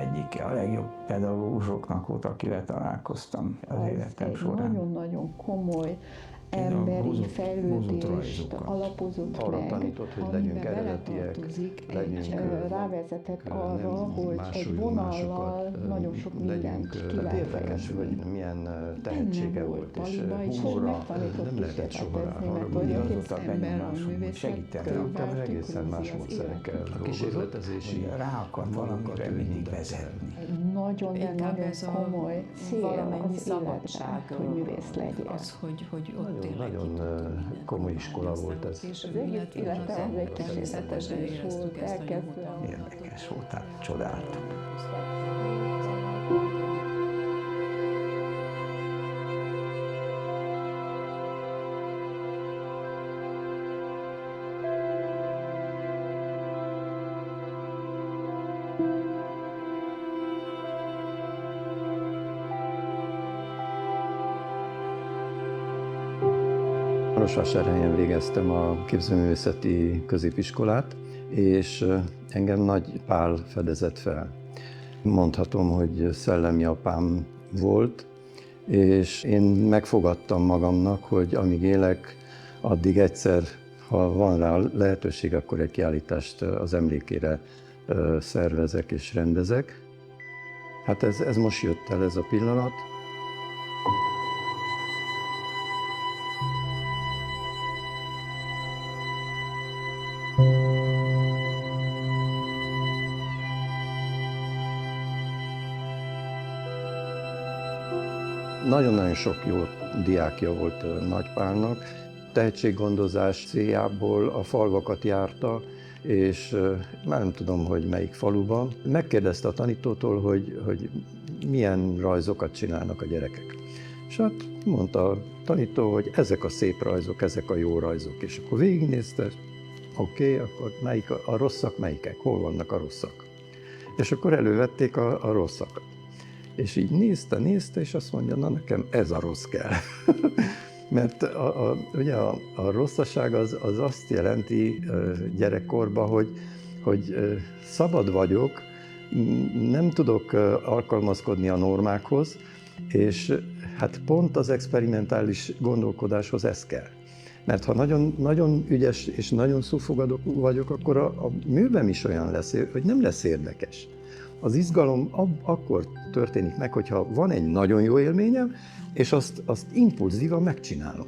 Egyik a legjobb pedagógusoknak volt, akivel találkoztam az életem során. Nagyon-nagyon komoly Ez a emberi mozott fejlődést rajzokat. alapozott Arra meg, tanított, hogy legyünk eredetiek, legyünk rávezetett arra, nem hogy egy vonallal nagyon sok mindent ki lehet érdekes, hogy milyen tehetsége volt, és humorra nem lehetett soha ráharagudni. Az a benyomásom, hogy segített. Egészen más módszerekkel A kísérletezési rá akart valamire mindig vezetni. Nagyon komoly cél valamennyi az szabadság, életben, hogy művész legyél. az, hogy ott tényleg nagyon komoly iskola volt ez. És Az egész életem az egy természetezés volt, elkezdve. Érdekes volt, tehát csodáltam. Marosvásárhelyen végeztem a képzőművészeti középiskolát, és engem Nagy Pál fedezett fel. Mondhatom, hogy szellemi apám volt, és én megfogadtam magamnak, hogy amíg élek, addig egyszer, ha van rá lehetőség, akkor egy kiállítást az emlékére szervezek és rendezek. Hát ez most jött el, ez a pillanat. Nagyon-nagyon sok jó diákja volt Nagy Pálnak. Tehetséggondozás céljából a falvakat járta, és már nem tudom, hogy melyik faluban. Megkérdezte a tanítótól, hogy milyen rajzokat csinálnak a gyerekek. És hát mondta a tanító, hogy ezek a szép rajzok, ezek a jó rajzok. És akkor végignézte, oké, akkor melyik a rosszak melyikek, hol vannak a rosszak. És akkor elővették a rosszakat. És így nézte, és azt mondja, na nekem ez a rossz kell. Mert ugye a rosszaság az azt jelenti gyerekkorban, hogy szabad vagyok, nem tudok alkalmazkodni a normákhoz, és hát pont az experimentális gondolkodáshoz ez kell. Mert ha nagyon, nagyon ügyes és nagyon szófogadó vagyok, akkor a művem is olyan lesz, hogy nem lesz érdekes. Az izgalom akkor történik meg, hogyha van egy nagyon jó élményem, és azt impulzívan megcsinálom.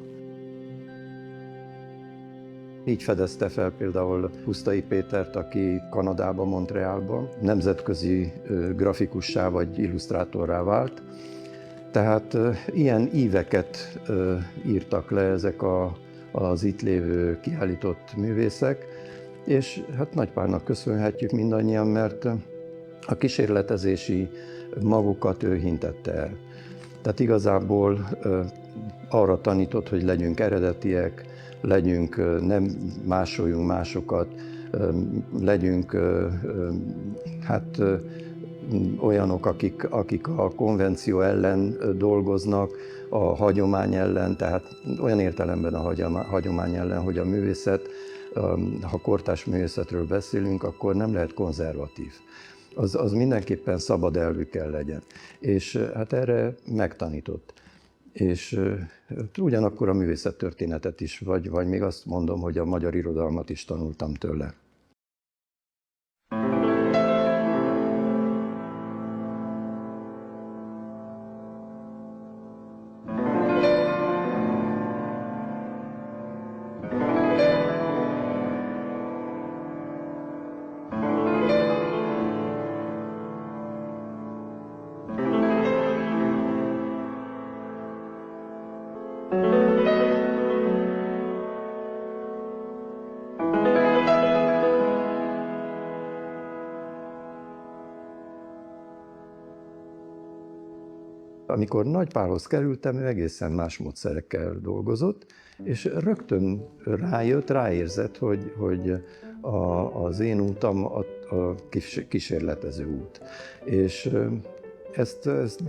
Így fedezte fel például Pusztai Pétert, aki Kanadában, Montrealban nemzetközi grafikussá vagy illusztrátorrá vált. Tehát ilyen íveket írtak le ezek az itt lévő kiállított művészek, és hát Nagy Pálnak köszönhetjük mindannyian, mert a kísérletezési magukat ő hintette el. Tehát igazából arra tanított, hogy legyünk eredetiek, nem másoljunk másokat, legyünk hát olyanok, akik a konvenció ellen dolgoznak, a hagyomány ellen, tehát olyan értelemben a hagyomány ellen, hogy a művészet, ha kortárs művészetről beszélünk, akkor nem lehet konzervatív. Az mindenképpen szabad elvű kell legyen. És hát erre megtanított. És ugyanakkor a művészettörténetet is, vagy még azt mondom, hogy a magyar irodalmat is tanultam tőle. Amikor Nagy Pálhoz kerültem, ő egészen más módszerekkel dolgozott, és rögtön ráérzett, hogy az én útam a kísérletező út. És ezt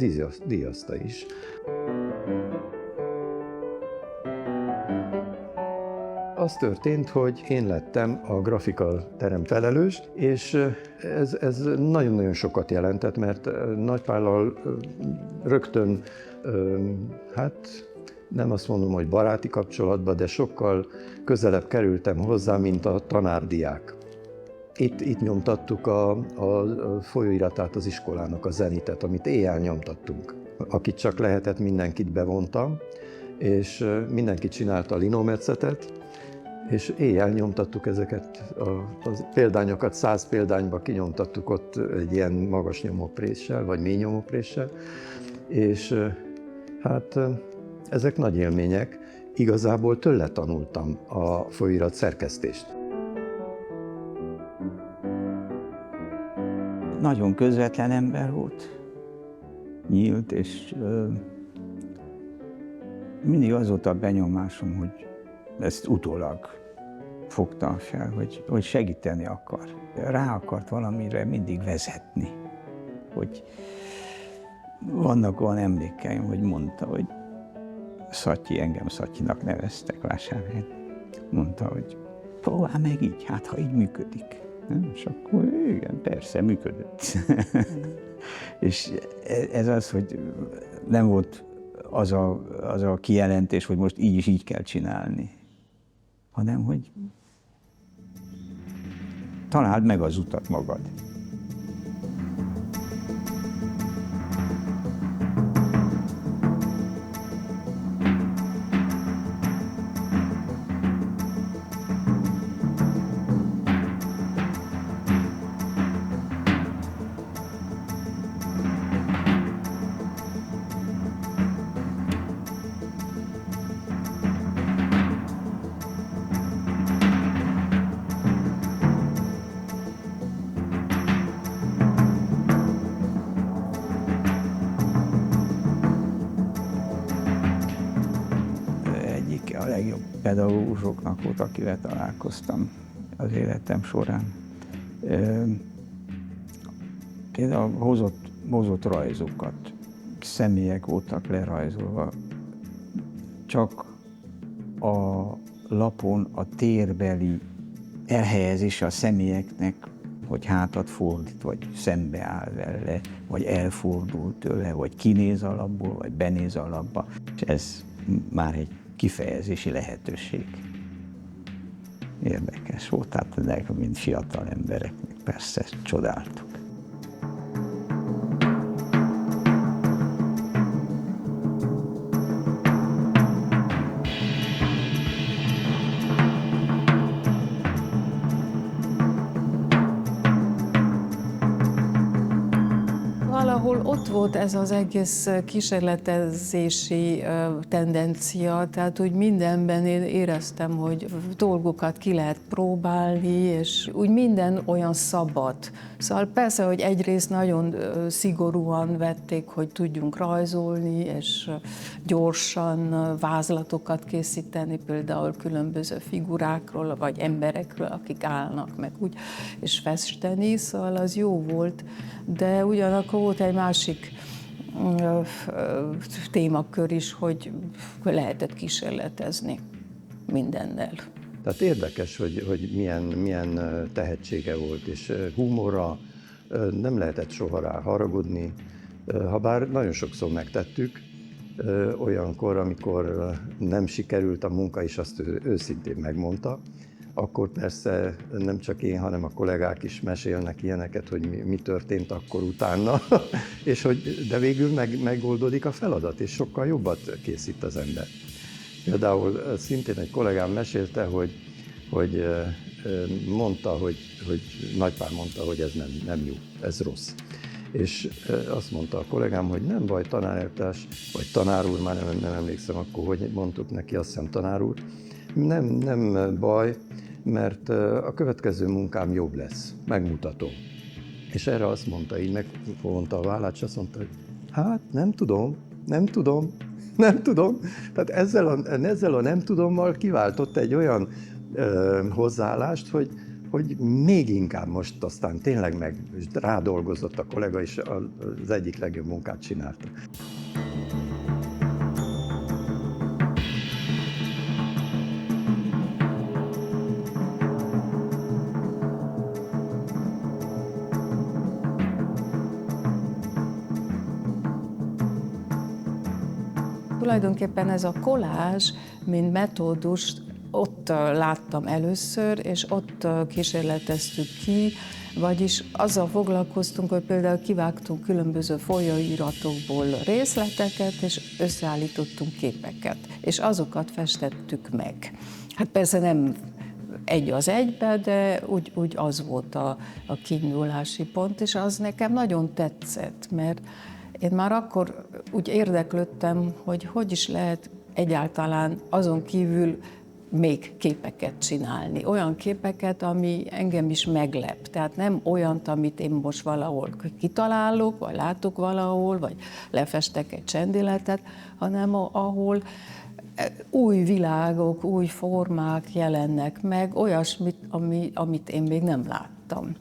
díjazta is. az történt, hogy én lettem a grafika teremfelelős, és ez nagyon-nagyon sokat jelentett, mert Nagypállal rögtön, hát nem azt mondom, hogy baráti kapcsolatba, de sokkal közelebb kerültem hozzá, mint a tanárdiák. Itt nyomtattuk a folyóiratát az iskolának, a Zenitet, amit éjjel nyomtattunk. Akit csak lehetett, mindenkit bevontam, és mindenki csinálta a linometszetet, és éjjel nyomtattuk ezeket a példányokat, 100 példányba kinyomtattuk ott egy ilyen magas nyomópréssel, vagy mély nyomópréssel, és hát ezek nagy élmények. Igazából tőle tanultam a folyóirat szerkesztést. Nagyon közvetlen ember volt, nyílt, és mindig az volt a benyomásom, hogy ezt utólag fogtam fel, hogy segíteni akar. Rá akart valamire mindig vezetni. Hogy vannak olyan emlékeim, hogy mondta, hogy Szatyi, engem Szatyinak neveztek Vásárhelyen, mondta, hogy próbálj meg így, hát ha így működik. És akkor igen, persze, működött. És ez az, hogy nem volt az a kijelentés, hogy most így is így kell csinálni, hanem hogy találd meg az utat magad. A legjobb pedagógusoknak volt, akivel találkoztam az életem során. Például hozott rajzokat, személyek voltak lerajzolva. Csak a lapon a térbeli elhelyezése a személyeknek, hogy hátat fordít, vagy szembeáll vele, vagy elfordul tőle, vagy kinéz a lapból, vagy benéz a lapba. És ez már egy kifejezési lehetőség. Érdekes volt, tehát mint fiatal embereknek persze csodáltuk. Valahol ott volt ez az egész kísérletezési tendencia, tehát úgy mindenben én éreztem, hogy dolgokat ki lehet próbálni, és úgy minden olyan szabad. Szóval persze, hogy egyrészt nagyon szigorúan vették, hogy tudjunk rajzolni, és gyorsan vázlatokat készíteni, például különböző figurákról, vagy emberekről, akik állnak meg úgy, és festeni, szóval az jó volt, de ugyanakkor volt egy másik témakör is, hogy lehetett kísérletezni mindennel. Tehát érdekes, hogy milyen tehetsége volt, és humorra nem lehetett soha rá haragudni, habár nagyon sokszor megtettük, olyankor, amikor nem sikerült a munka, és azt ő őszintén megmondta, akkor persze nem csak én, hanem a kollégák is mesélnek ilyeneket, hogy mi történt akkor utána, és de végül megoldódik a feladat, és sokkal jobbat készít az ember. Például szintén egy kollégám mesélte, hogy mondta, hogy Nagypál mondta, hogy ez nem jó, ez rossz. És azt mondta a kollégám, hogy nem baj, tanárelvtárs, vagy tanár úr, már nem emlékszem akkor, hogy mondtuk neki, azt hiszem tanár úr, nem baj, mert a következő munkám jobb lesz, megmutatom. És erre azt mondta, így megfonta a vállát, és azt mondta, hogy hát nem tudom. Tehát ezzel a nem tudommal kiváltott egy olyan hozzáállást, hogy még inkább most aztán tényleg rádolgozott a kollega, és az egyik legjobb munkát csinálta. tulajdonképpen ez a kolázs, mint metódus, ott láttam először, és ott kísérleteztük ki, vagyis azzal foglalkoztunk, hogy például kivágtunk különböző folyóiratokból részleteket, és összeállítottunk képeket, és azokat festettük meg. Hát persze nem egy az egybe, de úgy az volt a kiindulási pont, és az nekem nagyon tetszett, mert én már akkor úgy érdeklődtem, hogy is lehet egyáltalán azon kívül még képeket csinálni. Olyan képeket, ami engem is meglep. Tehát nem olyant, amit én most valahol kitalálok, vagy látok valahol, vagy lefestek egy csendületet, hanem ahol új világok, új formák jelennek meg, olyasmit, amit én még nem láttam.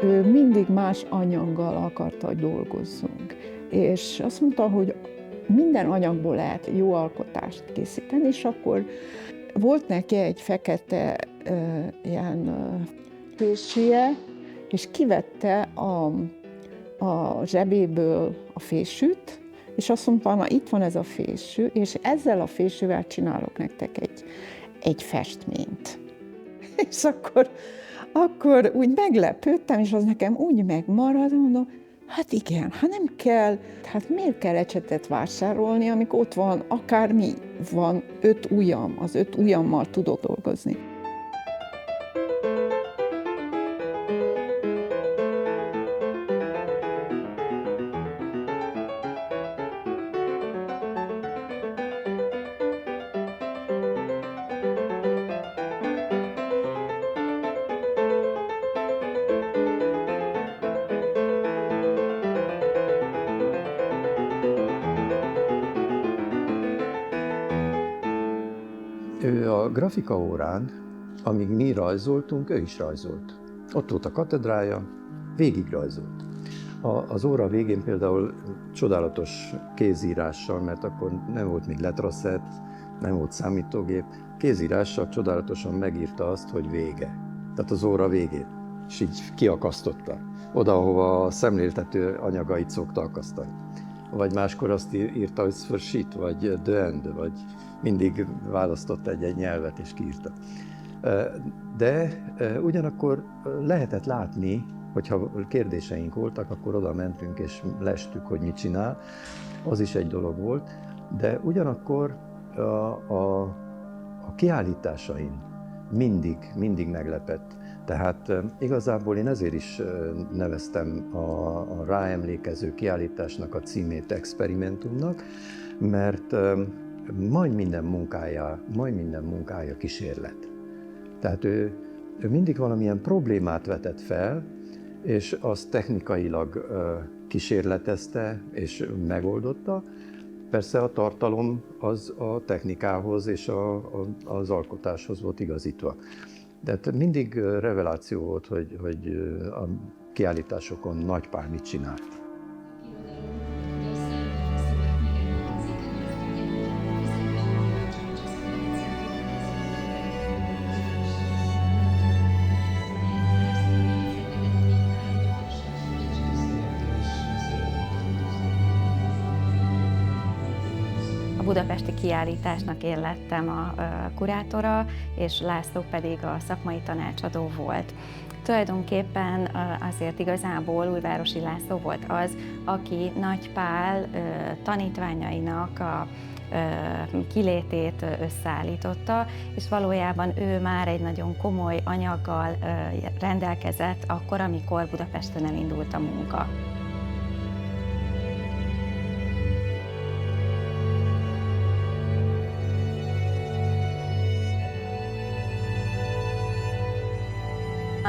Ő mindig más anyaggal akarta, hogy dolgozzunk. És azt mondta, hogy minden anyagból lehet jó alkotást készíteni, és akkor volt neki egy fekete ilyen fésűje, és kivette a zsebéből a fésűt, és azt mondta, na itt van ez a fésű, és ezzel a fésűvel csinálok nektek egy festményt. És akkor úgy meglepődtem, és az nekem úgy megmarad, mondom, hát igen, hát nem kell, hát miért kell ecsetet vásárolni, amikor ott van, akármi van, 5 ujjam, az 5 ujjammal tudok dolgozni. Ő a grafika órán, amíg mi rajzoltunk, ő is rajzolt. Ott volt a katedrája, végig rajzolt. Az óra végén például csodálatos kézírással, mert akkor nem volt még letraszett, nem volt számítógép, kézírással csodálatosan megírta azt, hogy vége. Tehát az óra végét, és így kiakasztotta. Oda, ahova a szemléltető anyagait szokta akasztani. Vagy máskor azt írta, hogy for shit, vagy the end, vagy mindig választott egy nyelvet és kiírta. De ugyanakkor lehetett látni, hogyha kérdéseink voltak, akkor oda mentünk és lestük, hogy mit csinál. Az is egy dolog volt, de ugyanakkor a kiállításain mindig meglepett. Tehát igazából én ezért is neveztem a ráemlékező kiállításnak a címét Experimentumnak, mert majd minden munkája kísérlet. Tehát ő mindig valamilyen problémát vetett fel, és azt technikailag kísérletezte és megoldotta. Persze a tartalom az a technikához és az alkotáshoz volt igazítva. De mindig reveláció volt, hogy a kiállításokon Nagypál mit csinált. A budapesti kiállításnak én lettem a kurátora, és László pedig a szakmai tanácsadó volt. Tulajdonképpen azért igazából Újvárosi László volt az, aki Nagypál tanítványainak a kilétét összeállította, és valójában ő már egy nagyon komoly anyaggal rendelkezett akkor, amikor Budapesten elindult a munka.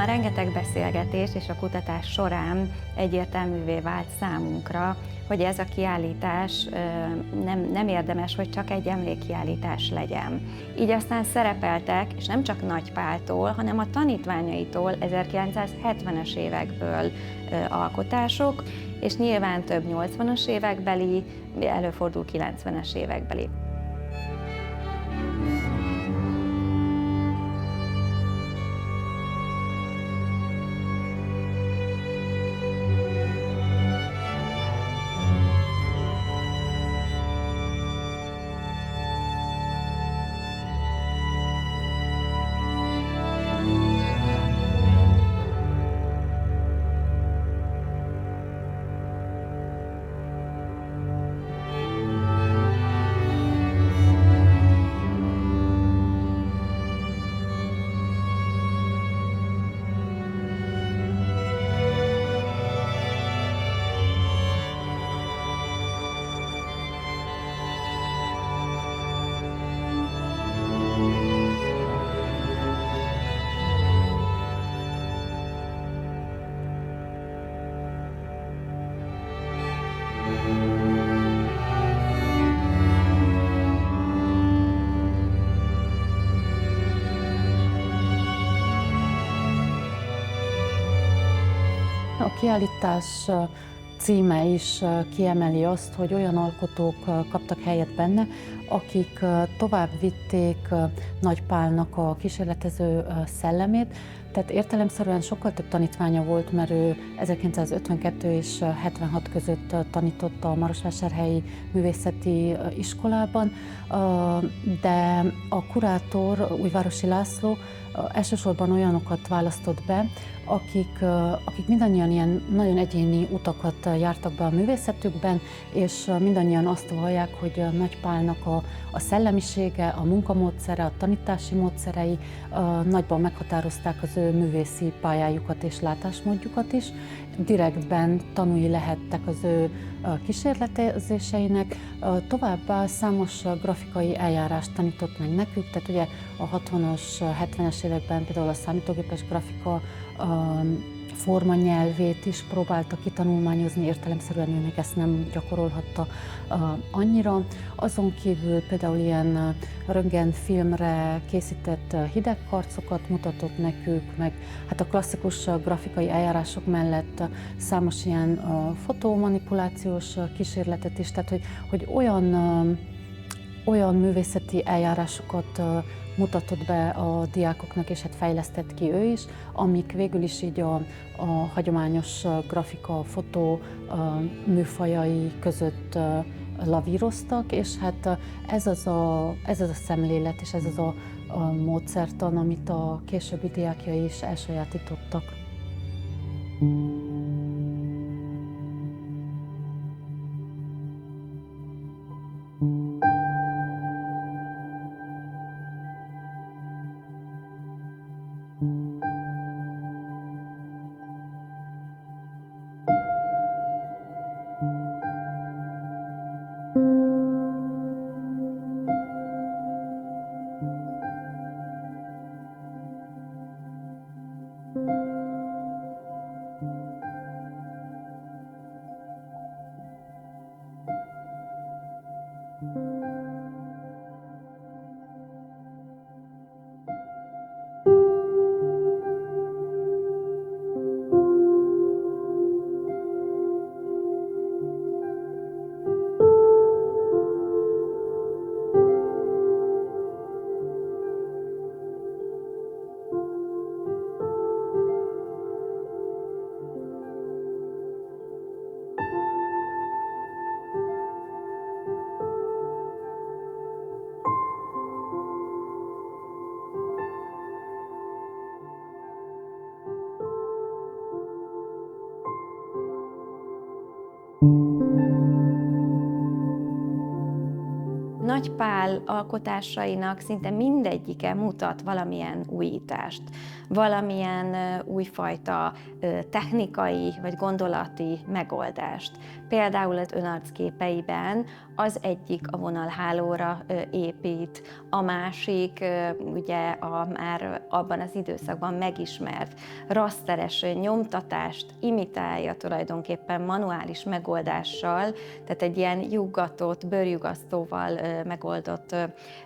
A rengeteg beszélgetés és a kutatás során egyértelművé vált számunkra, hogy ez a kiállítás nem érdemes, hogy csak egy emlékkiállítás legyen. Így aztán szerepeltek, és nem csak Nagy Páltól, hanem a tanítványaitól 1970-es évekből alkotások, és nyilván több 80-as évekbeli, előfordul 90-es évekbeli. A kiállítás címe is kiemeli azt, hogy olyan alkotók kaptak helyet benne, akik tovább vitték Nagy Pálnak a kísérletező szellemét. Tehát értelemszerűen sokkal több tanítványa volt, mert ő 1952 és 76 között tanított a Marosvásárhelyi Művészeti Iskolában, de a kurátor, Újvárosi László elsősorban olyanokat választott be, akik mindannyian ilyen nagyon egyéni utakat jártak be a művészetükben, és mindannyian azt vallják, hogy Nagy Pálnak a szellemisége, a munkamódszere, a tanítási módszerei nagyban meghatározták az ő művészi pályájukat és látásmódjukat is. Direktben tanúi lehettek az ő kísérletezéseinek, továbbá számos grafikai eljárást tanított meg nekük, tehát ugye a 60-as, 70-es években például a számítógépes grafika formanyelvét is próbálta kitanulmányozni, értelemszerűen ő még ezt nem gyakorolhatta annyira. Azon kívül például ilyen röntgenfilmre készített hidegkarcokat mutatott nekük, meg hát a klasszikus grafikai eljárások mellett számos ilyen fotomanipulációs kísérletet is, tehát hogy olyan művészeti eljárásokat mutatott be a diákoknak, és hát fejlesztett ki ő is, amik végül is így a hagyományos grafika, fotó műfajai között lavíroztak, és hát ez az a szemlélet, és ez az a módszertan, amit a későbbi diákjai is elsajátítottak. Nagy Pál alkotásainak szinte mindegyike mutat valamilyen újítást. valamilyen újfajta technikai vagy gondolati megoldást. Például az önarcképeiben az egyik a vonalhálóra épít, a másik ugye már abban az időszakban megismert rasteres nyomtatást imitálja tulajdonképpen manuális megoldással, tehát egy ilyen juggatott, bőrjugasztóval megoldott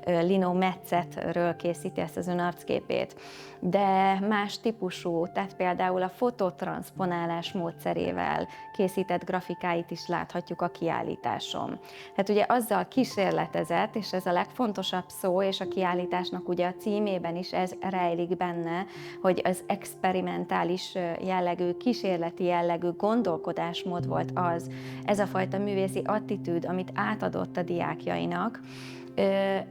linometszetről készíti ezt az önarcképét. De más típusú, tehát például a fototranszponálás módszerével készített grafikáit is láthatjuk a kiállításon. Tehát ugye azzal kísérletezett, és ez a legfontosabb szó, és a kiállításnak ugye a címében is ez rejlik benne, hogy az experimentális jellegű, kísérleti jellegű gondolkodásmód volt az, ez a fajta művészi attitűd, amit átadott a diákjainak,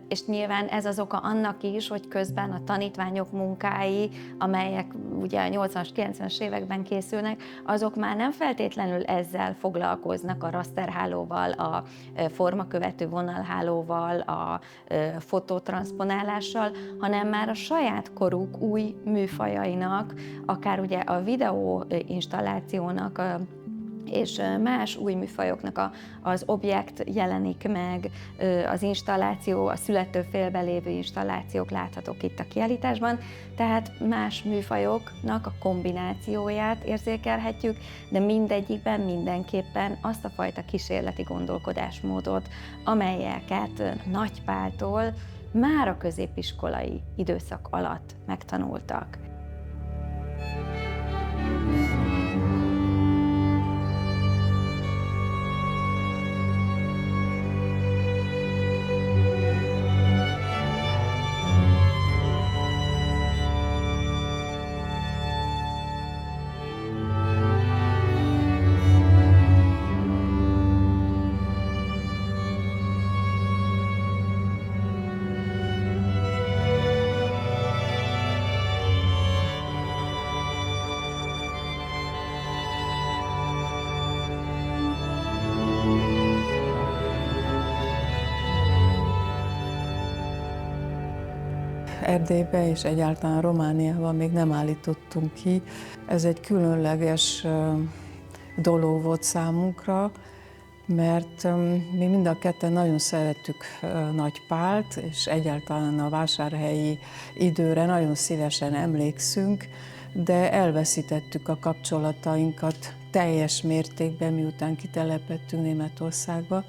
és nyilván ez az oka annak is, hogy közben a tanítványok munkái, amelyek ugye a 80-as, 90-es években készülnek, azok már nem feltétlenül ezzel foglalkoznak, a rasterhálóval, a formakövető vonalhálóval, a fototranszponálással, hanem már a saját koruk új műfajainak, akár ugye a videó installációnak, és más új műfajoknak az objekt jelenik meg, az installáció, a születőfélbe lévő installációk láthatók itt a kiállításban, tehát más műfajoknak a kombinációját érzékelhetjük, de mindegyikben mindenképpen azt a fajta kísérleti gondolkodásmódot, amelyeket Nagy Páltól már a középiskolai időszak alatt megtanultak. Erdélybe és egyáltalán Romániában még nem állítottunk ki. Ez egy különleges dolog volt számunkra, mert mi mind a ketten nagyon szerettük Nagy Pált, és egyáltalán a vásárhelyi időre nagyon szívesen emlékszünk, de elveszítettük a kapcsolatainkat teljes mértékben, miután kitelepettünk Németországba.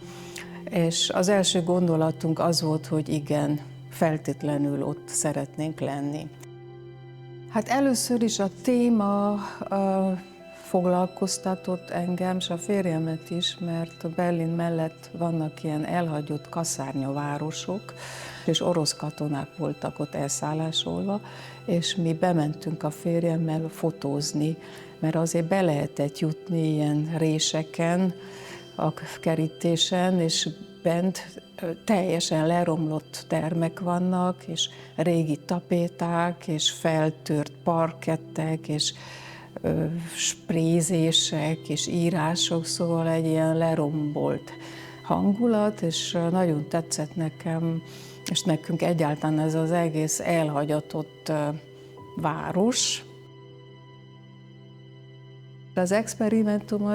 És az első gondolatunk az volt, hogy igen, feltétlenül ott szeretnénk lenni. Hát először is a téma foglalkoztatott engem, és a férjemet is, mert a Berlin mellett vannak ilyen elhagyott kaszárnyavárosok, és orosz katonák voltak ott elszállásolva, és mi bementünk a férjemmel fotózni, mert azért be lehetett jutni ilyen réseken, a kerítésen, és bent teljesen leromlott termek vannak, és régi tapéták, és feltört parkettek, és sprézések, és írások, szóval egy ilyen lerombolt hangulat, és nagyon tetszett nekem, és nekünk egyáltalán ez az egész elhagyatott város. Az experimentum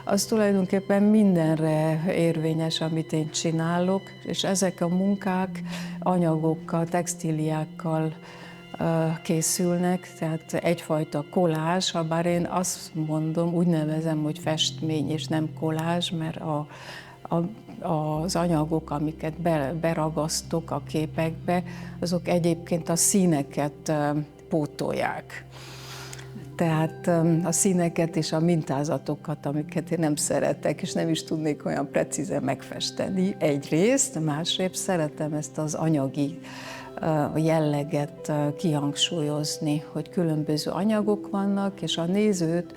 az tulajdonképpen mindenre érvényes, amit én csinálok, és ezek a munkák anyagokkal, textíliákkal készülnek, tehát egyfajta kolázs, ha bár én azt mondom, úgy nevezem, hogy festmény és nem kolázs, mert az anyagok, amiket beragasztok a képekbe, azok egyébként a színeket pótolják. Tehát a színeket és a mintázatokat, amiket én nem szeretek, és nem is tudnék olyan precízen megfesteni egyrészt, másrészt szeretem ezt az anyagi jelleget kihangsúlyozni, hogy különböző anyagok vannak, és a nézőt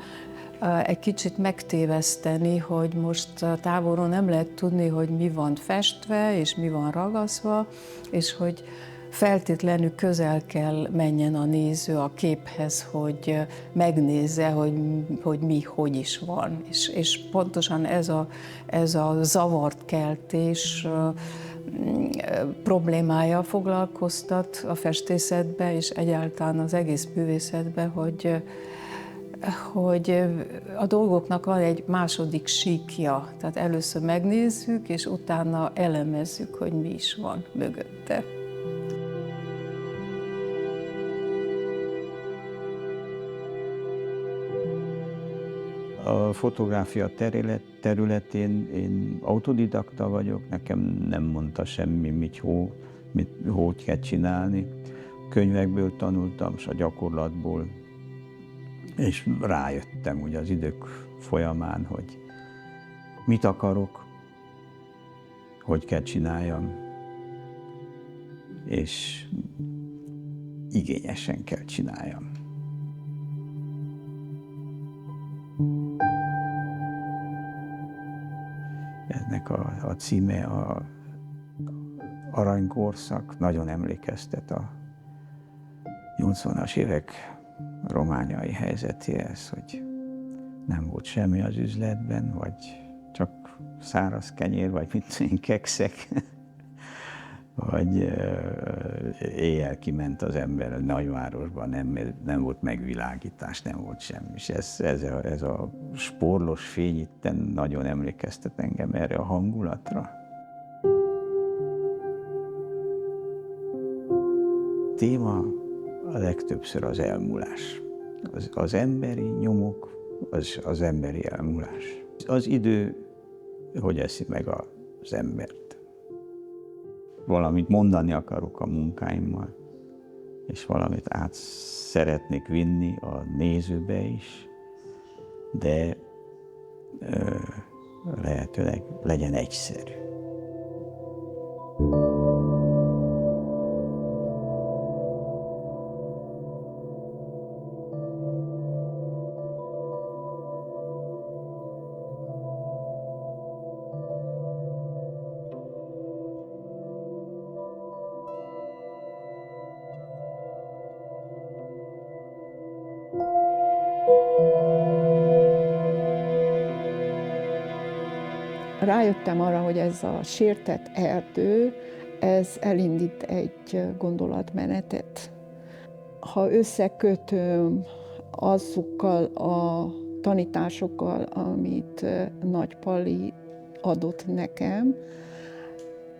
egy kicsit megtéveszteni, hogy most távolról nem lehet tudni, hogy mi van festve, és mi van ragaszva, és hogy feltétlenül közel kell menjen a néző a képhez, hogy megnézze, hogy mi hogy is van. És pontosan ez a zavart keltés problémája foglalkoztat a festészetbe, és egyáltalán az egész művészetbe, hogy a dolgoknak van egy második síkja. Tehát először megnézzük, és utána elemezzük, hogy mi is van mögötte. A fotográfia területén én autodidakta vagyok, nekem nem mondta semmi, hogy kell csinálni. Könyvekből tanultam, és a gyakorlatból, és rájöttem ugye az idők folyamán, hogy mit akarok, hogy kell csináljam, és igényesen kell csináljam. Ennek a címe a Aranykorszak, nagyon emlékeztet a 80-as évek romániai helyzetéhez, hogy nem volt semmi az üzletben, vagy csak száraz kenyér, vagy mit tudom én, kekszek, vagy éjjel kiment az ember a nagyvárosban, nem volt megvilágítás, nem volt semmi. És ez a sporlos fény itten nagyon emlékeztet engem erre a hangulatra. A téma a legtöbbször az elmúlás. Az emberi nyomok, az emberi elmúlás. Az idő, hogy eszi meg az embert. Valamit mondani akarok a munkáimmal, és valamit át szeretnék vinni a nézőbe is, de lehetőleg legyen egyszerű. Rájöttem arra, hogy ez a sértett erdő, ez elindít egy gondolatmenetet. Ha összekötöm azokkal a tanításokkal, amit Nagy Pali adott nekem,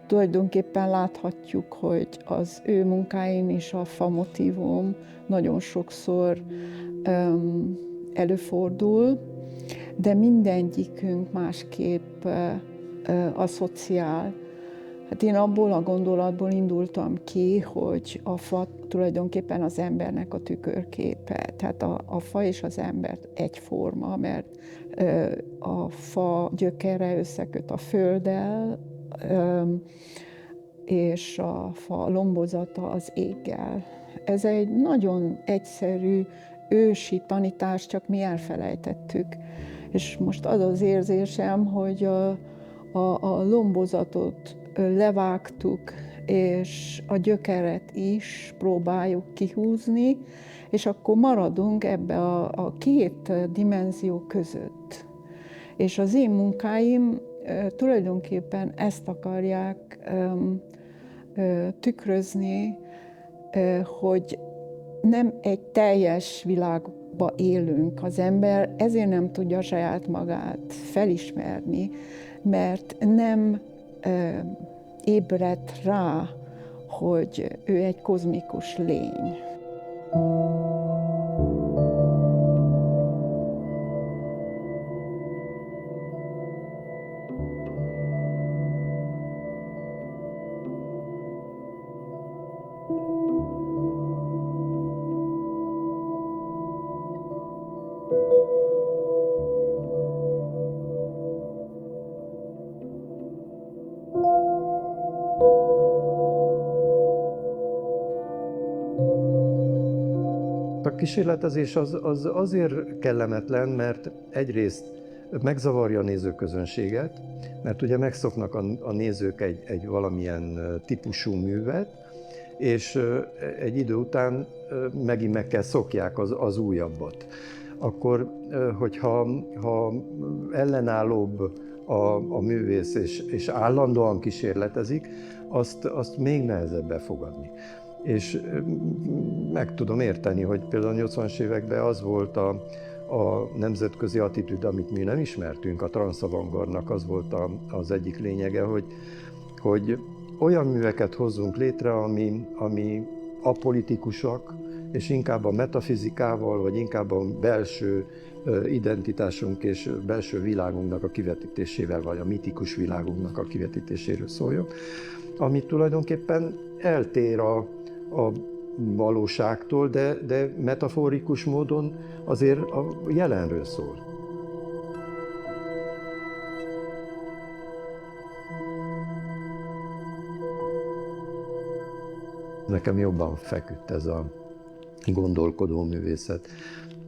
tulajdonképpen láthatjuk, hogy az ő munkáim és a fa motívum nagyon sokszor előfordul, de mindegyikünk másképp asszociál. Hát én abból a gondolatból indultam ki, hogy a fa tulajdonképpen az embernek a tükörképe. Tehát a fa és az ember egyforma, mert a fa gyökere összeköt a földdel, és a fa lombozata az éggel. Ez egy nagyon egyszerű, ősi tanítás, csak mi elfelejtettük. És most az az érzésem, hogy a lombozatot levágtuk, és a gyökeret is próbáljuk kihúzni, és akkor maradunk ebbe a két dimenzió között. És az én munkáim tulajdonképpen ezt akarják tükrözni, hogy nem egy teljes világba élünk. Az ember ezért nem tudja saját magát felismerni, mert nem ébredt rá, hogy ő egy kozmikus lény. A kísérletezés az azért kellemetlen, mert egyrészt megzavarja a nézőközönséget, mert ugye megszoknak a nézők egy valamilyen típusú művet, és egy idő után megint meg kell szokják az újabbat. Akkor, hogyha ellenállóbb a művész, és állandóan kísérletezik, azt még nehezebb befogadni. És meg tudom érteni, hogy például a 80-as években az volt a nemzetközi attitűd, amit mi nem ismertünk, a transzavangardnak az volt az egyik lényege, hogy olyan műveket hozzunk létre, ami apolitikusak, és inkább a metafizikával, vagy inkább a belső identitásunk és belső világunknak a kivetítésével, vagy a mitikus világunknak a kivetítéséről szóljon, ami tulajdonképpen eltér a valóságtól, de metaforikus módon azért a jelenről szól. Nekem jobban feküdt ez a gondolkodó művészet.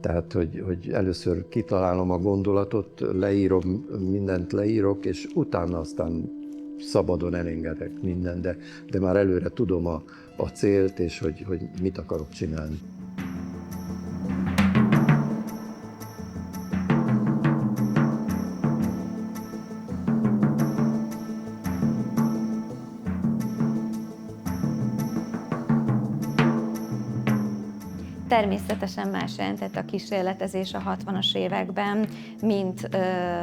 Tehát, hogy először kitalálom a gondolatot, leírom, mindent leírok, és utána aztán szabadon elengedek mindent, de már előre tudom a célt, és hogy mit akarok csinálni. Természetesen más jelentett a kísérletezés a 60-as években, mint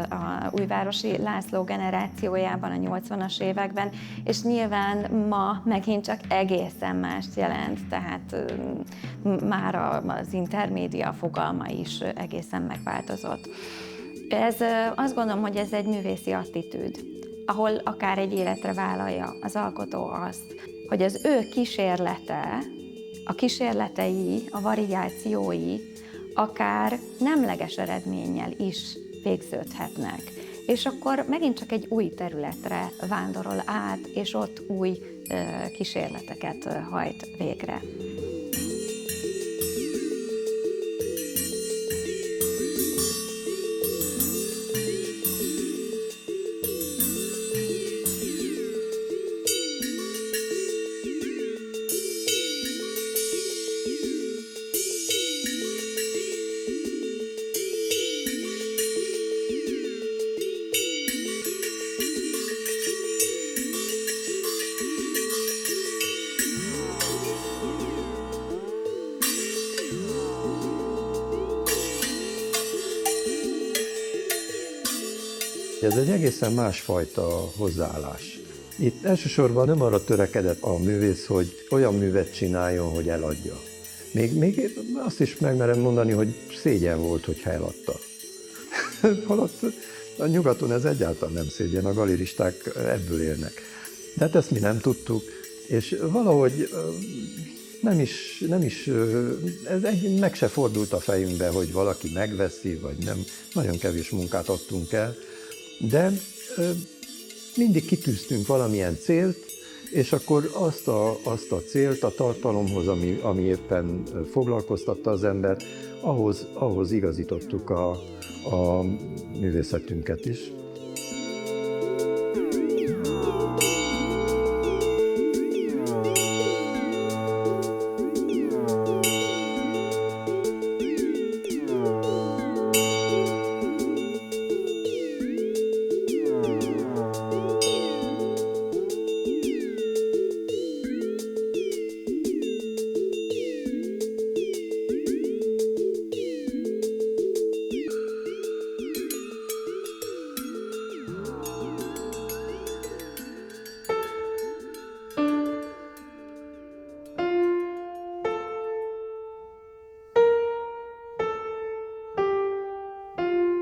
a Újvárosi László generációjában a 80-as években, és nyilván ma megint csak egészen mást jelent, tehát már az intermédia fogalma is egészen megváltozott. Azt gondolom, hogy ez egy művészi attitűd, ahol akár egy életre vállalja az alkotó azt, hogy az ő kísérlete, a kísérletei, a variációi akár nemleges eredménnyel is végződhetnek. És akkor megint csak egy új területre vándorol át, és ott új kísérleteket hajt végre. Ez egy egészen másfajta hozzáállás. Itt elsősorban nem arra törekedett a művész, hogy olyan művet csináljon, hogy eladja. Még azt is megmerem mondani, hogy szégyen volt, hogyha eladta. Holott a nyugaton ez egyáltalán nem szégyen, a galeristák ebből élnek. De hát ezt mi nem tudtuk, és valahogy nem is ez meg se fordult a fejünkbe, hogy valaki megveszi, vagy nem. Nagyon kevés munkát adtunk el, de mindig kitűztünk valamilyen célt, és akkor azt a célt a tartalomhoz, ami éppen foglalkoztatta az embert, ahhoz igazítottuk a művészetünket is.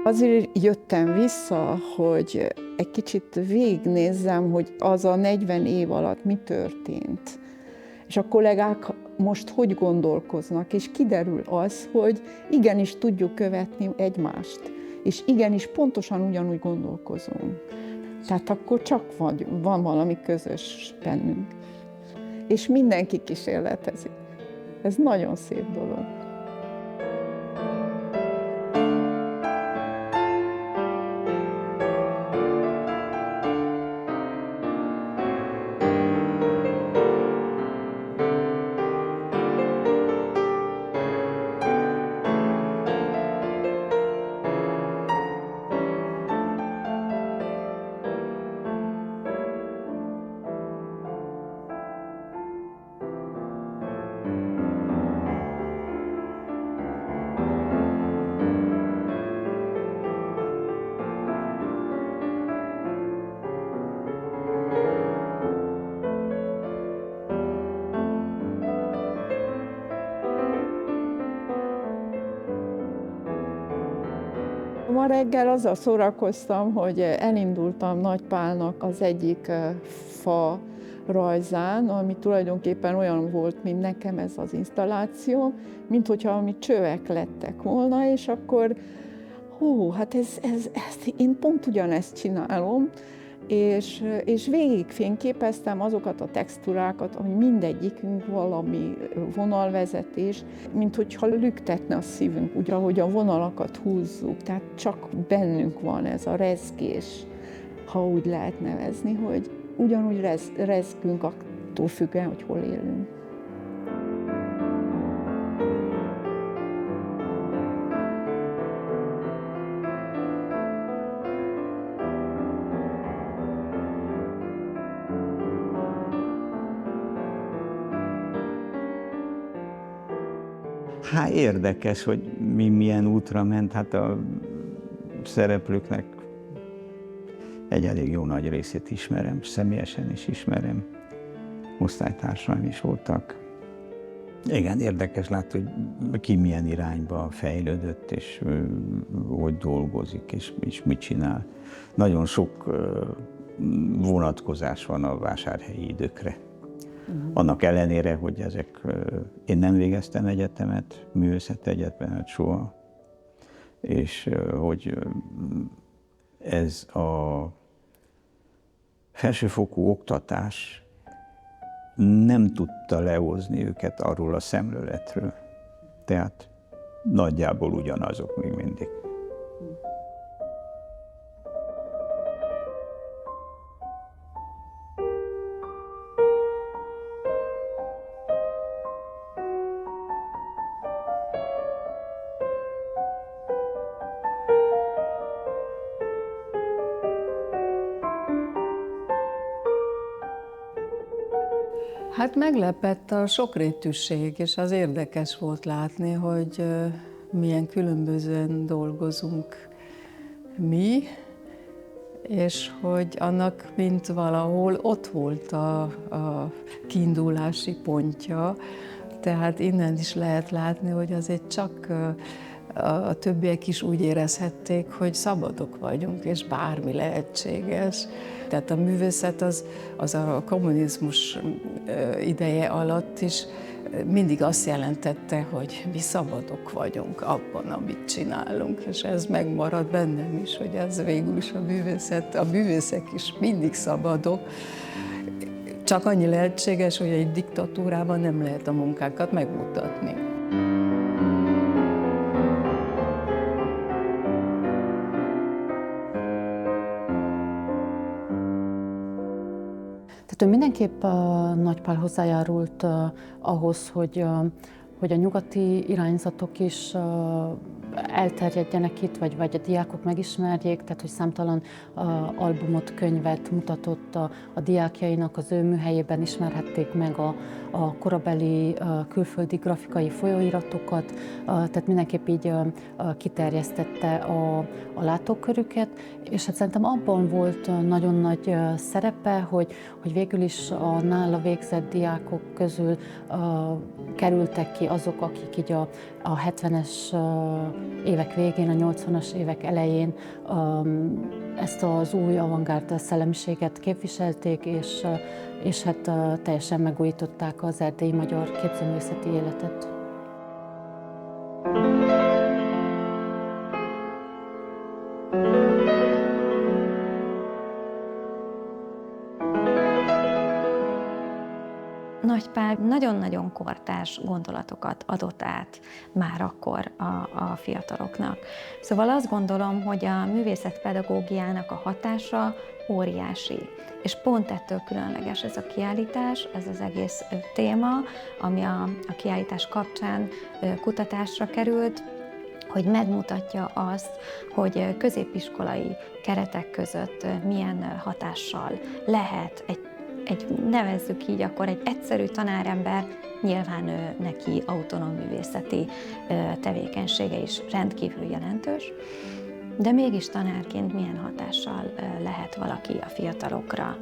Azért jöttem vissza, hogy egy kicsit végignézzem, hogy az a 40 év alatt mi történt. És a kollégák most hogy gondolkoznak, és kiderül az, hogy igenis tudjuk követni egymást, és igenis pontosan ugyanúgy gondolkozunk. Tehát akkor csak van valami közös bennünk. És mindenki kísérletezik. Ez nagyon szép dolog. Ma reggel azzal szórakoztam, hogy elindultam Nagypálnak az egyik fa rajzán, ami tulajdonképpen olyan volt, mint nekem ez az installáció, mint hogyha ami csövek lettek volna, és akkor hát én pont ugyanezt csinálom, és végig fényképeztem azokat a textúrákat, hogy mindegyikünk valami vonalvezetés, mint hogyha lüktetne a szívünk, úgy, ahogy a vonalakat húzzuk, tehát csak bennünk van ez a rezgés, ha úgy lehet nevezni, hogy ugyanúgy rezgünk attól függően, hogy hol élünk. Hát érdekes, hogy milyen útra ment, hát a szereplőknek egy elég jó nagy részét ismerem, személyesen is ismerem, osztálytársaim is voltak. Igen, érdekes látni, hogy ki milyen irányba fejlődött, és hogy dolgozik, és mit csinál. Nagyon sok vonatkozás van a vásárhelyi időkre. Annak ellenére, hogy én nem végeztem egyetemet, művészeti egyetemet soha, és hogy ez a felsőfokú oktatás nem tudta lehozni őket arról a szemléletről. Tehát nagyjából ugyanazok még mindig. Hát meglepett a sokrétűség, és az érdekes volt látni, hogy milyen különbözően dolgozunk mi, és hogy annak mint valahol ott volt a kiindulási pontja. Tehát innen is lehet látni, hogy azért csak a többiek is úgy érezhették, hogy szabadok vagyunk, és bármi lehetséges. Tehát a művészet az a kommunizmus ideje alatt is mindig azt jelentette, hogy mi szabadok vagyunk abban, amit csinálunk, és ez megmarad bennem is, hogy ez végül is a művészet, a művészek is mindig szabadok. Csak annyi lehetséges, hogy egy diktatúrában nem lehet a munkákat megmutatni. Tehát ő mindenképp Nagypál hozzájárult ahhoz, hogy a nyugati irányzatok is elterjedjenek itt, vagy a diákok megismerjék, tehát hogy számtalan albumot, könyvet mutatott a diákjainak, az ő műhelyében ismerhették meg a korabeli külföldi grafikai folyóiratokat, tehát mindenképp így kiterjesztette a látókörüket, és hát szerintem abban volt nagyon nagy szerepe, hogy végül is a nála végzett diákok közül kerültek ki azok, akik így a 70-es évek végén, a 80-as évek elején ezt az új avantgárd szellemiséget képviselték, és hát teljesen megújították az erdélyi magyar képzőművészeti életet. Nagypál nagyon-nagyon kortárs gondolatokat adott át már akkor a fiataloknak. Szóval azt gondolom, hogy a művészetpedagógiának a hatása óriási. És pont ettől különleges ez a kiállítás, ez az egész téma, ami a kiállítás kapcsán kutatásra került, hogy megmutatja azt, hogy középiskolai keretek között milyen hatással lehet nevezzük így, akkor egy egyszerű tanárember, nyilván neki autonóm művészeti tevékenysége is rendkívül jelentős, de mégis tanárként milyen hatással lehet valaki a fiatalokra.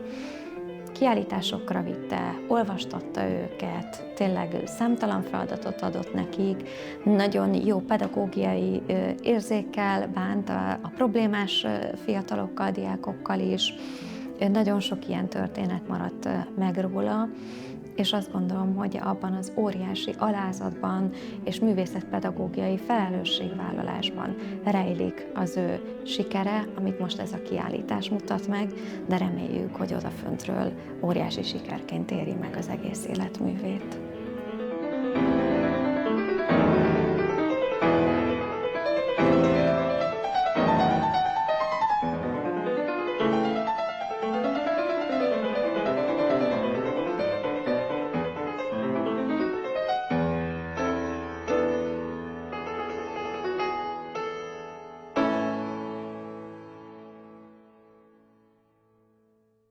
kiállításokra vitte, olvastatta őket, tényleg számtalan feladatot adott nekik, nagyon jó pedagógiai érzékkel bánt a problémás fiatalokkal, diákokkal is. Nagyon sok ilyen történet maradt meg róla, és azt gondolom, hogy abban az óriási alázatban és művészetpedagógiai felelősségvállalásban rejlik az ő sikere, amit most ez a kiállítás mutat meg, de reméljük, hogy odaföntről óriási sikerként éri meg az egész életművét.